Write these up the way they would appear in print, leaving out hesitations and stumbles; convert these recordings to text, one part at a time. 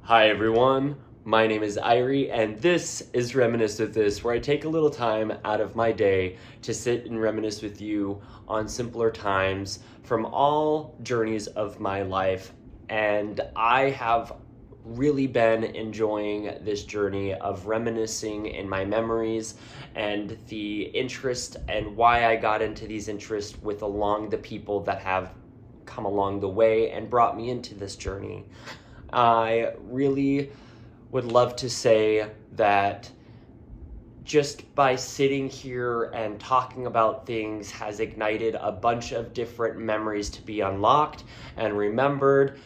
Hi everyone, my name is Ierie, and this is Reminisce with This, where I take a little time out of my day to sit and reminisce with you on simpler times from all journeys of my life. And I have really been enjoying this journey of reminiscing in my memories and the interest and why I got into these interests with along the people that have come along the way and brought me into this journey. I really would love to say that just by sitting here and talking about things has ignited a bunch of different memories to be unlocked and remembered,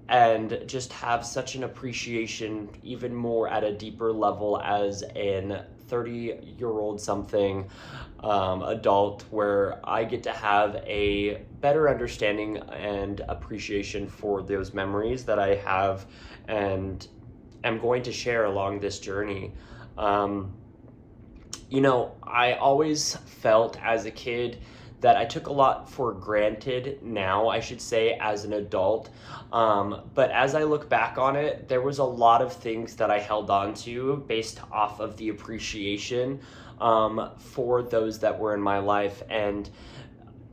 and just have such an appreciation even more at a deeper level as an 30-year-old something adult, where I get to have a better understanding and appreciation for those memories that I have and am going to share along this journey. I always felt as a kid that I took a lot for granted now, I should say, as an adult. But as I look back on it, there was a lot of things that I held on to based off of the appreciation for those that were in my life. And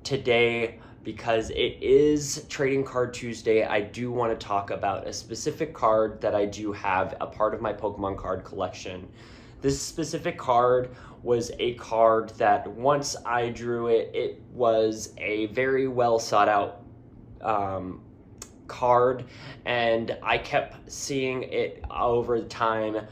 today, because it is Trading Card Tuesday, I do want to talk about a specific card that I do have, a part of my Pokemon card collection. This specific card was a card that once I drew it, it was a very well sought out card, and I kept seeing it over time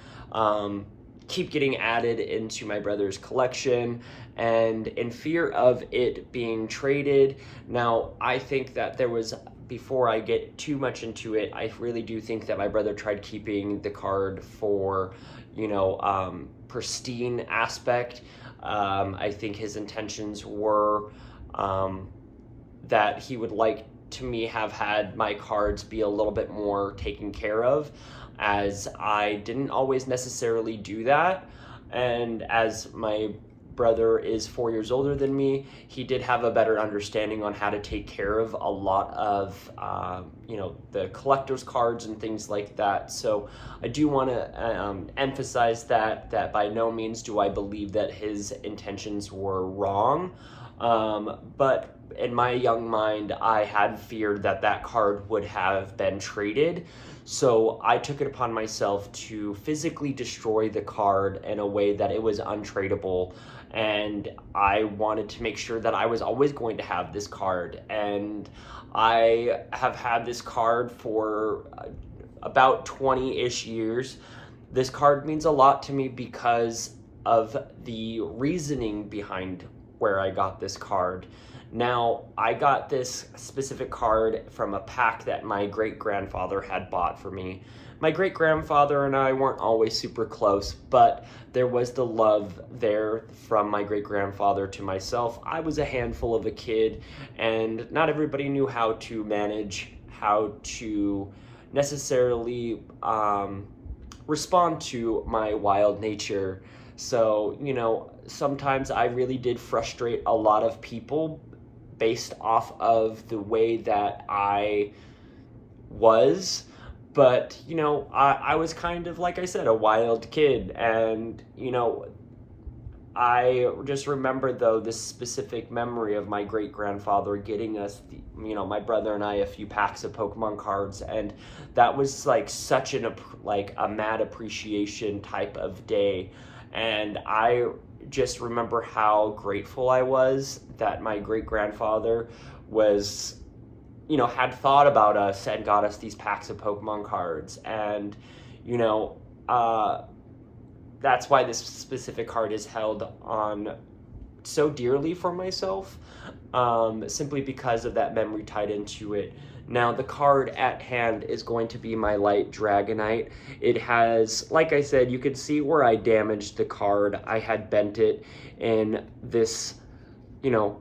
keep getting added into my brother's collection, and in fear of it being traded. Now, I think that there was, before I get too much into it, I really do think that my brother tried keeping the card for, pristine aspect. I think his intentions were that he would like to me have had my cards be a little bit more taken care of, as I didn't always necessarily do that. And as my brother is 4 years older than me, he did have a better understanding on how to take care of a lot of the collector's cards and things like that. So I do want to emphasize that by no means do I believe that his intentions were wrong, but in my young mind, I had feared that card would have been traded. So I took it upon myself to physically destroy the card in a way that it was untradeable. And I wanted to make sure that I was always going to have this card. And I have had this card for about 20-ish years. This card means a lot to me because of the reasoning behind where I got this card. Now, I got this specific card from a pack that my great-grandfather had bought for me. My great-grandfather and I weren't always super close, but there was the love there from my great-grandfather to myself. I was a handful of a kid, and not everybody knew how to manage, how to necessarily respond to my wild nature. So, sometimes I really did frustrate a lot of people based off of the way that I was. But, I was kind of, like I said, a wild kid. And, I just remember, though, this specific memory of my great-grandfather getting us, my brother and I, a few packs of Pokemon cards. And that was, such a mad appreciation type of day. And I just remember how grateful I was that my great-grandfather was, had thought about us and got us these packs of Pokemon cards. And, that's why this specific card is held on so dearly for myself, simply because of that memory tied into it. Now, the card at hand is going to be my Light Dragonite. It has, like I said, you can see where I damaged the card. I had bent it in this,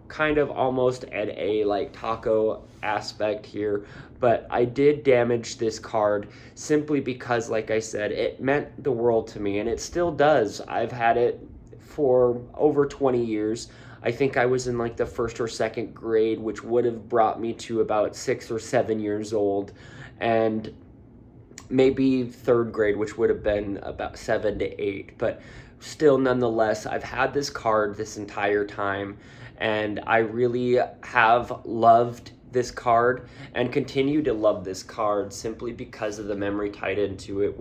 kind of almost at a taco aspect here. But I did damage this card simply because, like I said, it meant the world to me, and it still does. I've had it for over 20 years. I think I was in the first or second grade, which would have brought me to about 6 or 7 years old. And maybe third grade, which would have been about 7 to 8, but still, nonetheless, I've had this card this entire time, and I really have loved this card and continue to love this card simply because of the memory tied into it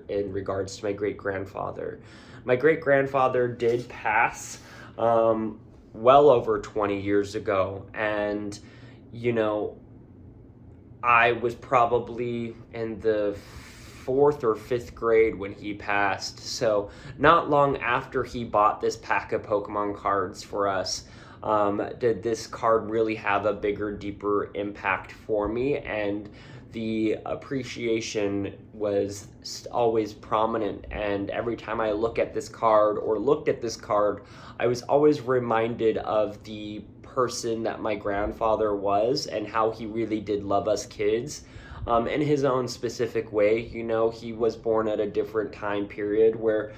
in regards to my great-grandfather. My great-grandfather did pass well over 20 years ago, and I was probably in the 4th or 5th grade when he passed. So not long after he bought this pack of Pokemon cards for us, did this card really have a bigger, deeper impact for me, and the appreciation was always prominent. And every time I look at this card or looked at this card, I was always reminded of the person that my grandfather was and how he really did love us kids. In his own specific way. He was born at a different time period where,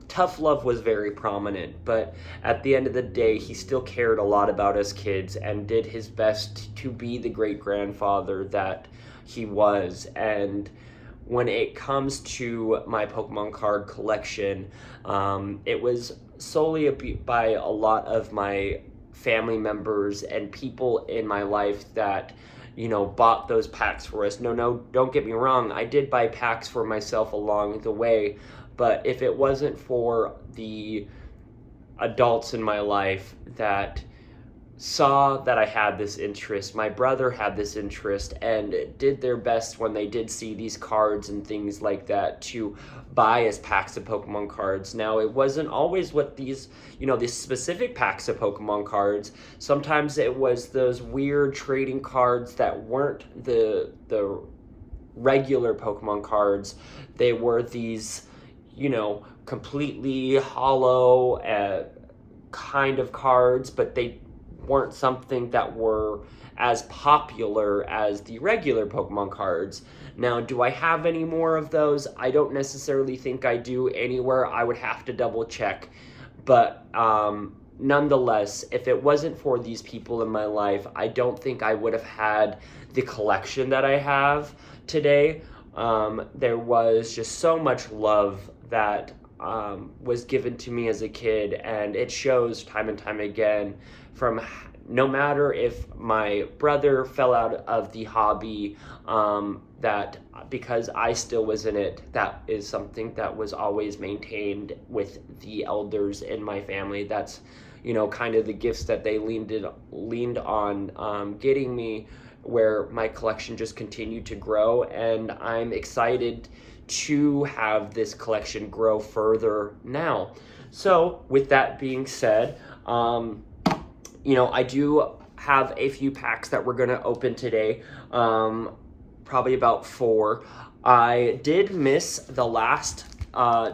tough love was very prominent, but at the end of the day, he still cared a lot about us kids and did his best to be the great-grandfather that he was. And when it comes to my Pokemon card collection, it was solely by a lot of my family members and people in my life that bought those packs for us. No, don't get me wrong. I did buy packs for myself along the way, but if it wasn't for the adults in my life that saw that I had this interest, my brother had this interest, and did their best when they did see these cards and things like that to buy us packs of Pokemon cards. Now, it wasn't always what these specific packs of Pokemon cards. Sometimes it was those weird trading cards that weren't the regular Pokemon cards. They were these, completely hollow kind of cards, but they weren't something that were as popular as the regular Pokemon cards. Now, do I have any more of those? I don't necessarily think I do anywhere. I would have to double check. But nonetheless, if it wasn't for these people in my life, I don't think I would have had the collection that I have today. There was just so much love that was given to me as a kid, and it shows time and time again. From no matter if my brother fell out of the hobby, that because I still was in it, that is something that was always maintained with the elders in my family. That's kind of the gifts that they leaned on getting me, where my collection just continued to grow, and I'm excited to have this collection grow further now. So with that being said, I do have a few packs that we're going to open today, probably about 4. I did miss the last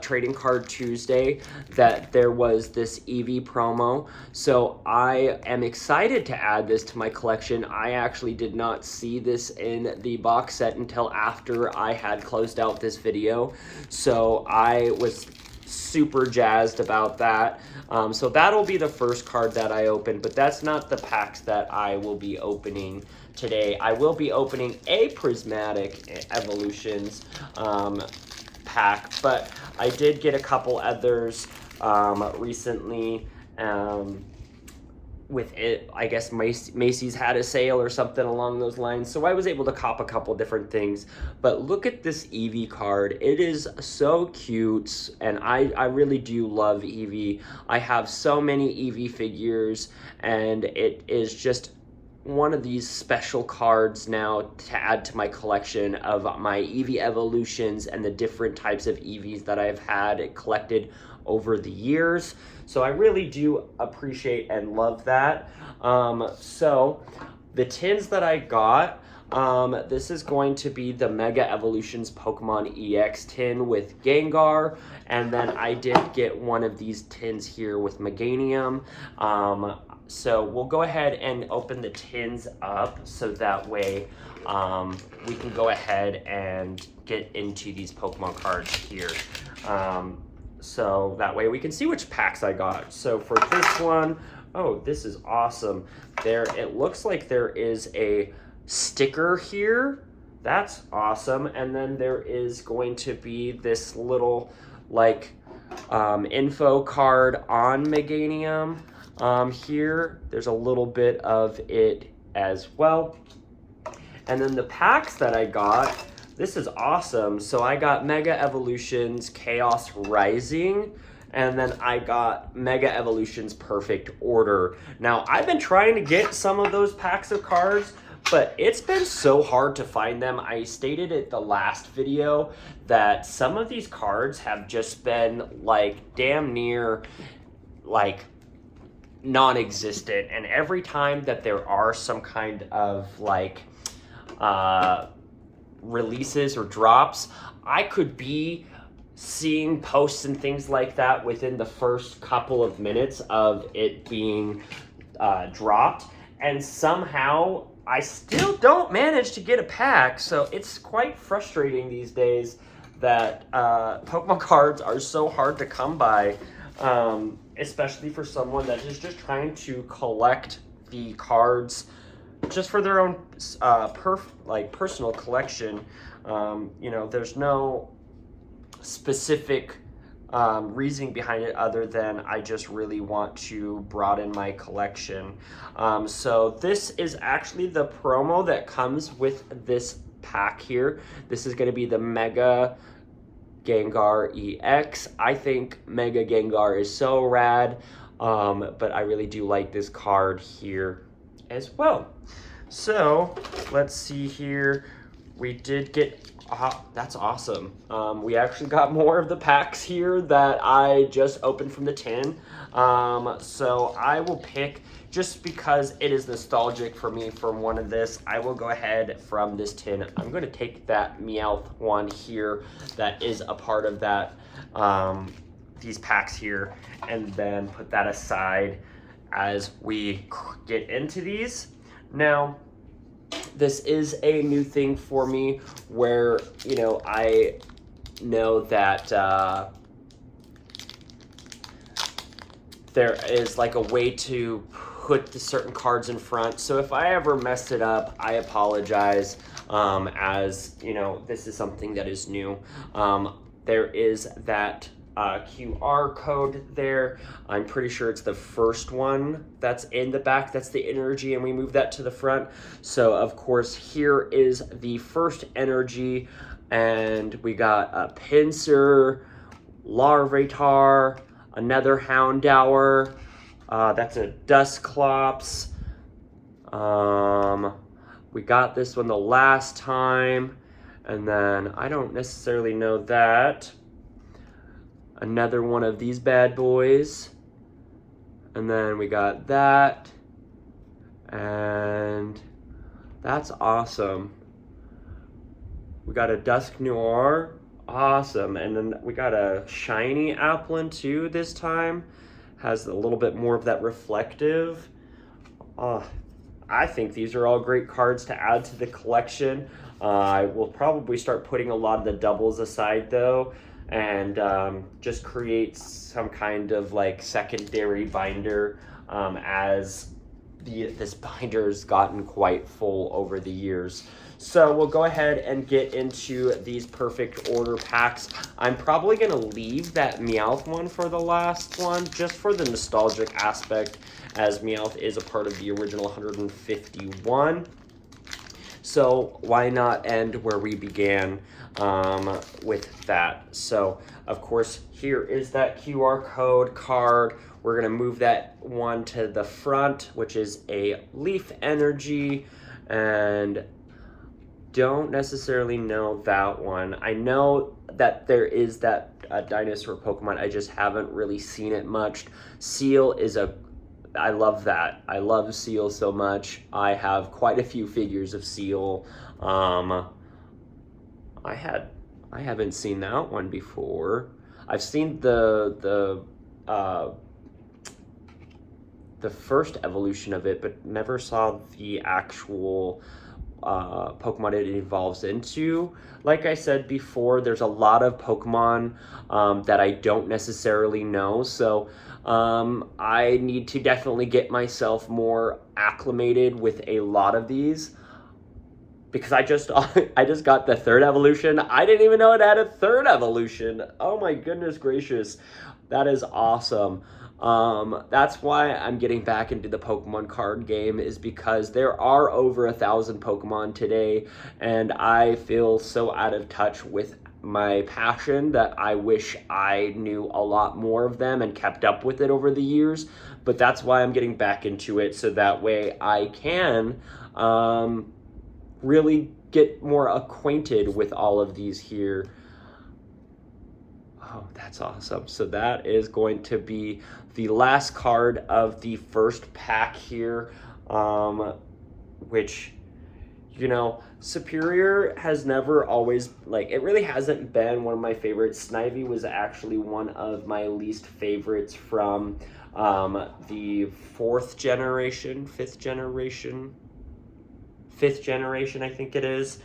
Trading Card Tuesday that there was this Eevee promo, so I am excited to add this to my collection. I actually did not see this in the box set until after I had closed out this video, so I was super jazzed about that. So that'll be the first card that I open, but that's not the packs that I will be opening today. I will be opening a Prismatic Evolutions pack, but I did get a couple others recently with it. I guess Macy's had a sale or something along those lines, so I was able to cop a couple different things. But look at this Eevee card. It is so cute, and I really do love Eevee. I have so many Eevee figures, and it is just one of these special cards now to add to my collection of my Eevee evolutions and the different types of Eevees that I've had collected over the years. So I really do appreciate and love that. So the tins that I got, this is going to be the Mega Evolutions Pokemon EX tin with Gengar, and then I did get one of these tins here with Meganium. So we'll go ahead and open the tins up so that way we can go ahead and get into these Pokemon cards here. So that way we can see which packs I got. So for this one, oh, this is awesome. It looks like there is a sticker here that's awesome. And then there is going to be this little like info card on Meganium here. There's a little bit of it as well. And then the packs that I got, this is awesome. So I got Mega Evolutions Chaos Rising, and then I got Mega Evolutions Perfect Order. Now, I've been trying to get some of those packs of cards, but it's been so hard to find them. I stated at the last video that some of these cards have just been like damn near like non-existent, and every time that there are some kind of like releases or drops, I could be seeing posts and things like that within the first couple of minutes of it being dropped, and somehow I still don't manage to get a pack. So it's quite frustrating these days that Pokemon cards are so hard to come by, especially for someone that is just trying to collect the cards just for their own personal collection. You know, there's no specific reasoning behind it other than I just really want to broaden my collection. So this is actually the promo that comes with this pack here. This is going to be the Mega Gengar EX. I think Mega Gengar is so rad, but I really do like this card here as well. So let's see here. We did get, that's awesome. We actually got more of the packs here that I just opened from the tin. So I will pick, just because it is nostalgic for me from one of this, I will go ahead from this tin. I'm going to take that Meowth one here that is a part of that, these packs here, and then put that aside as we get into these. Now, this is a new thing for me where, you know, I know that there is like a way to put the certain cards in front. So if I ever messed it up, I apologize, as, you know, this is something that is new. There is that QR code there. I'm pretty sure it's the first one that's in the back. That's the energy, and we move that to the front. So of course, here is the first energy, and we got a Pinsir, Larvitar, another Houndour. That's a Dusclops. We got this one the last time, and then I don't necessarily know that. Another one of these bad boys. And then we got that. And that's awesome. We got a Dusk Noir. Awesome. And then we got a shiny Applin too this time. Has a little bit more of that reflective. I think these are all great cards to add to the collection. I will probably start putting a lot of the doubles aside though, and just create some kind of like secondary binder as this binder's gotten quite full over the years. So we'll go ahead and get into these perfect order packs. I'm probably going to leave that Meowth one for the last one, just for the nostalgic aspect, as Meowth is a part of the original 151. So why not end where we began with that? So of course, here is that QR code card. We're gonna move that one to the front, which is a Leaf Energy, and don't necessarily know that one. I know that there is that dinosaur Pokemon. I just haven't really seen it much. Seal is I love that. I love Seal so much. I have quite a few figures of Seal. I haven't seen that one before. I've seen the first evolution of it, but never saw the actual Pokemon it evolves into. Like I said before, there's a lot of Pokemon that I don't necessarily know, so I need to definitely get myself more acclimated with a lot of these. because I just I just got the third evolution. I didn't even know it had a third evolution. Oh my goodness gracious. That is awesome. That's why I'm getting back into the Pokemon card game, is because there are over 1,000 Pokemon today, and I feel so out of touch with my passion that I wish I knew a lot more of them and kept up with it over the years. But that's why I'm getting back into it, so that way I can really get more acquainted with all of these here. Oh, that's awesome. So that is going to be the last card of the first pack here, which, you know, Superior has never always, like, it really hasn't been one of my favorites. Snivy was actually one of my least favorites from the fifth generation, I think it is.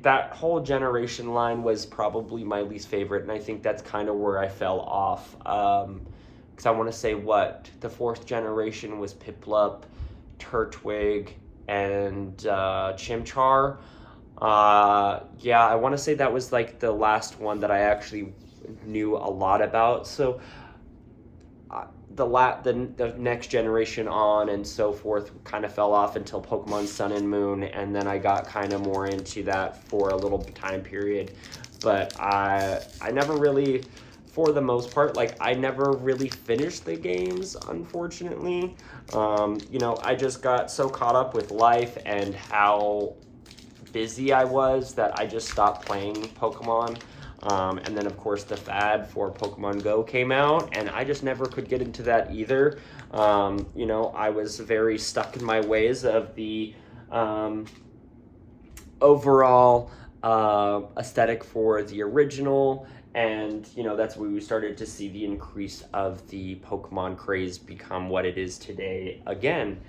That whole generation line was probably my least favorite, and I think that's kind of where I fell off. Because I want to say the fourth generation was Piplup, Turtwig, and Chimchar. Yeah, I want to say that was like the last one that I actually knew a lot about. So the next generation on and so forth kind of fell off until Pokemon Sun and Moon, and then I got kind of more into that for a little time period. But I never really, for the most part, like, I never really finished the games, unfortunately. You know, I just got so caught up with life and how busy I was that I just stopped playing Pokemon. And then, of course, the fad for Pokemon Go came out, and I just never could get into that either. You know, I was very stuck in my ways of the overall aesthetic for the original, and, you know, that's where we started to see the increase of the Pokemon craze become what it is today again.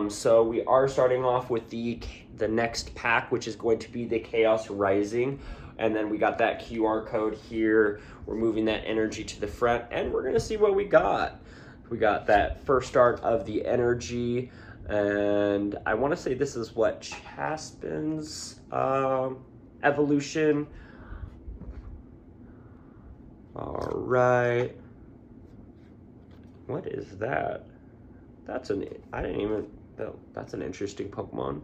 So we are starting off with the next pack, which is going to be the Chaos Rising. And then we got that QR code here. We're moving that energy to the front, and we're going to see what we got. We got that first start of the energy, and I want to say this is what, Chaspin's evolution. All right. What is that? That's an interesting Pokemon.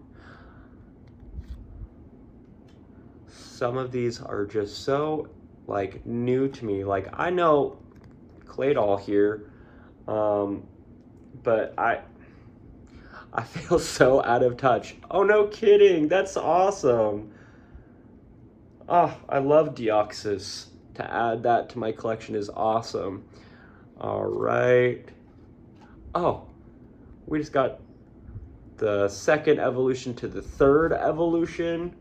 Some of these are just so, like, new to me. Like, I know Claydol here, but I feel so out of touch. Oh, no kidding. That's awesome. Oh, I love Deoxys. To add that to my collection is awesome. All right. Oh, we just got the second evolution to the third evolution.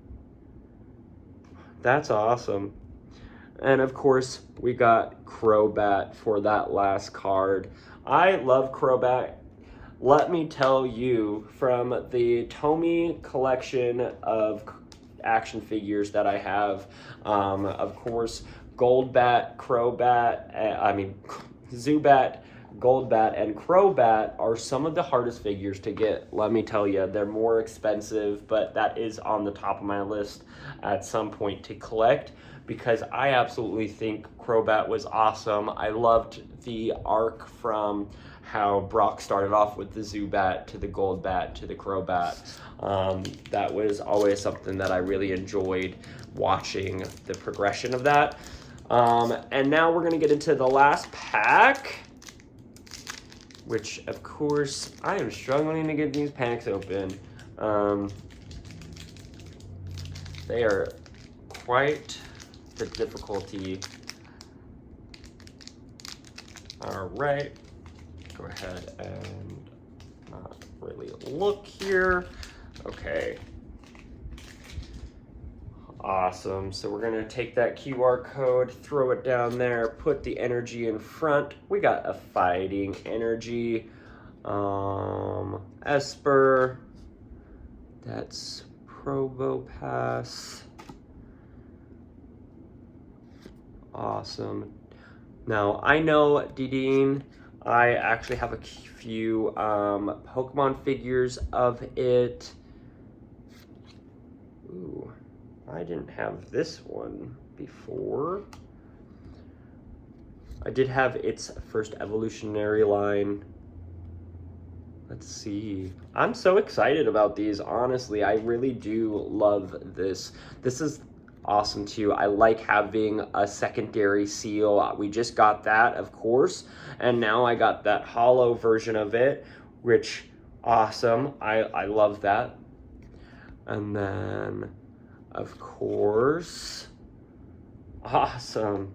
That's awesome. And of course, we got Crobat for that last card. I love Crobat. Let me tell you, from the Tomy collection of action figures that I have, of course, Zubat, Goldbat, and Crobat are some of the hardest figures to get. Let me tell you, they're more expensive, but that is on the top of my list at some point to collect, because I absolutely think Crobat was awesome. I loved the arc from how Brock started off with the Zubat to the Goldbat to the Crobat. That was always something that I really enjoyed, watching the progression of that. And now we're going to get into the last pack, which, of course, I am struggling to get these packs open. They are quite the difficulty. All right, go ahead and not really look here. Okay. Awesome. So we're going to take that QR code, throw it down there, put the energy in front. We got a fighting energy. Esper. That's Probopass. Awesome. Now, I know Didine. I actually have a few Pokemon figures of it. Ooh, I didn't have this one before. I did have its first evolutionary line. Let's see. I'm so excited about these, honestly. I really do love this. This is awesome too. I like having a secondary seal. We just got that, of course, and now I got that hollow version of it, which awesome. I love that. And then, of course, awesome.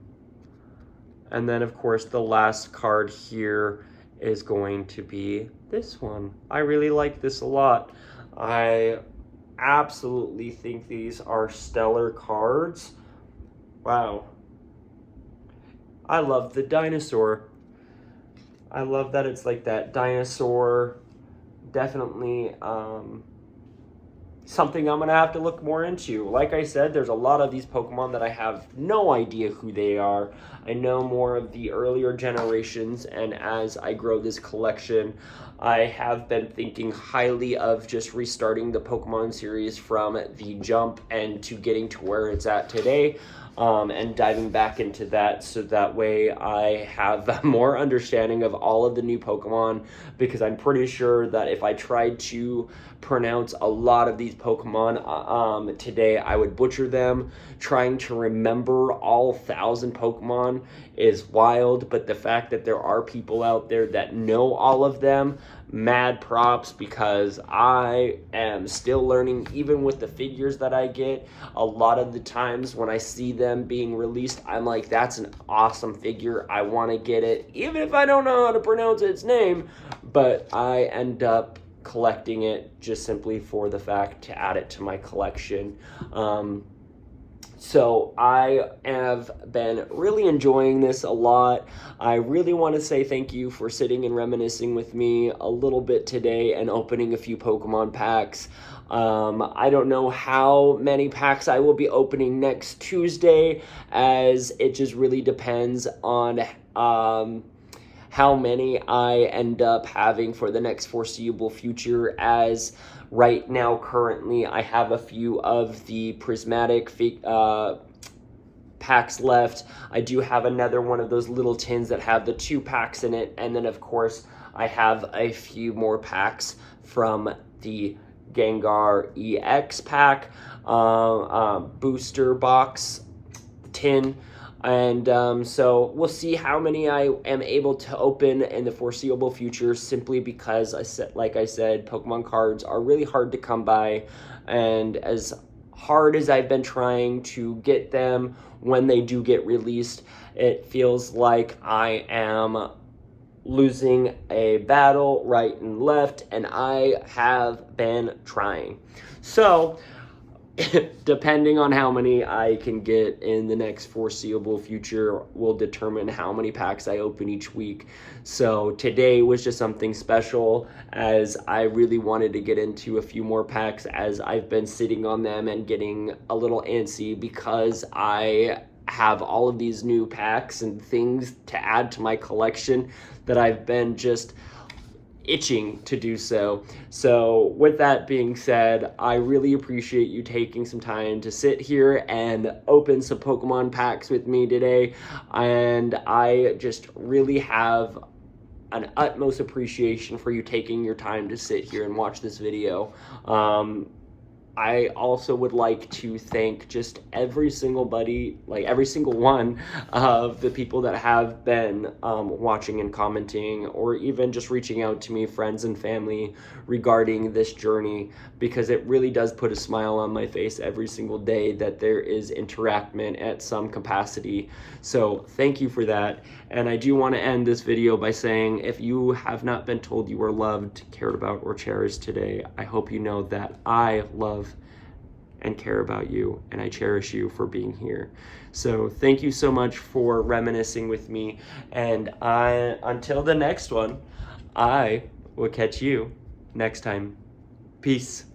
And then, of course, the last card here is going to be this one. I really like this a lot. I absolutely think these are stellar cards. Wow. I love the dinosaur. I love that it's like that dinosaur. Definitely something I'm going to have to look more into. Like I said, there's a lot of these Pokemon that I have no idea who they are. I know more of the earlier generations, and as I grow this collection, I have been thinking highly of just restarting the Pokemon series from the jump and to getting to where it's at today. And diving back into that, so that way I have more understanding of all of the new Pokemon, because I'm pretty sure that if I tried to pronounce a lot of these Pokemon today, I would butcher them. Trying to remember all 1,000 Pokemon is wild, but the fact that there are people out there that know all of them, mad props, because I am still learning. Even with the figures that I get, a lot of the times when I see them being released, I'm like, that's an awesome figure, I want to get it, even if I don't know how to pronounce its name, but I end up collecting it just simply for the fact to add it to my collection. So I have been really enjoying this a lot. I really want to say thank you for sitting and reminiscing with me a little bit today and opening a few Pokemon packs. I don't know how many packs I will be opening next Tuesday, as it just really depends on how many I end up having for the next foreseeable future, as right now, currently, I have a few of the prismatic packs left. I do have another one of those little tins that have the 2 packs in it, and then, of course, I have a few more packs from the Gengar EX pack, booster box tin. And so we'll see how many I am able to open in the foreseeable future, simply because like I said, Pokemon cards are really hard to come by, and as hard as I've been trying to get them when they do get released, it feels like I am losing a battle right and left, and I have been trying. So depending on how many I can get in the next foreseeable future will determine how many packs I open each week. So today was just something special, as I really wanted to get into a few more packs, as I've been sitting on them and getting a little antsy, because I have all of these new packs and things to add to my collection that I've been just itching to do so. So with that being said, I really appreciate you taking some time to sit here and open some Pokemon packs with me today, and I just really have an utmost appreciation for you taking your time to sit here and watch this video. I also would like to thank just every single one of the people that have been watching and commenting, or even just reaching out to me, friends and family, regarding this journey, because it really does put a smile on my face every single day that there is interaction at some capacity. So thank you for that. And I do want to end this video by saying, if you have not been told you are loved, cared about, or cherished today, I hope you know that I love and care about you, and I cherish you for being here. So thank you so much for reminiscing with me, and until the next one, I will catch you next time. Peace.